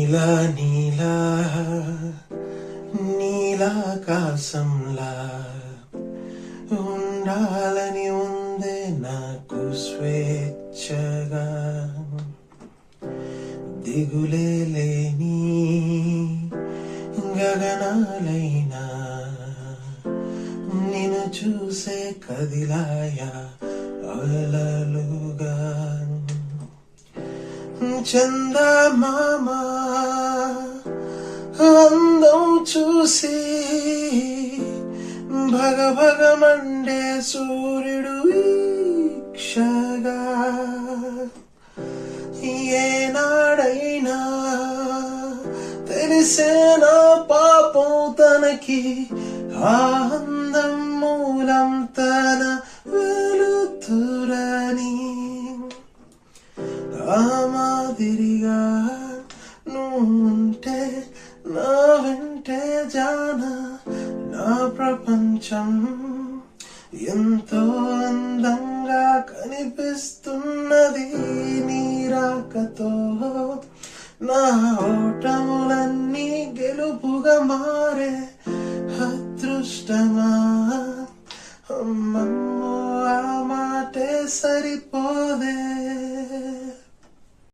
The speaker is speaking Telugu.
నీలా నీలా నీలాకాశంలా ఉండాలని ఉందే నాకు స్వేచ్ఛగా, దిగులే లేని గగనాలైనా నిన్ను చూసే కదిలాయా అలలుగా. చందమామ అందం చూసి భగభగమండే సూర్యుడు వీక్షగా, ఏనాడైనా తెలిసేనా పాపం తనకి ఆ అందం మూలం తన వెలుతురని. ఆ మాదిరిగా నువ్వుంటే నా వెంటే జానా, నా ప్రపంచం ఎంతో అందంగా కనిపిస్తున్నది. నీ రాకతో నా ఓటములన్నీ గెలుపుగా మారే అదృష్టమా.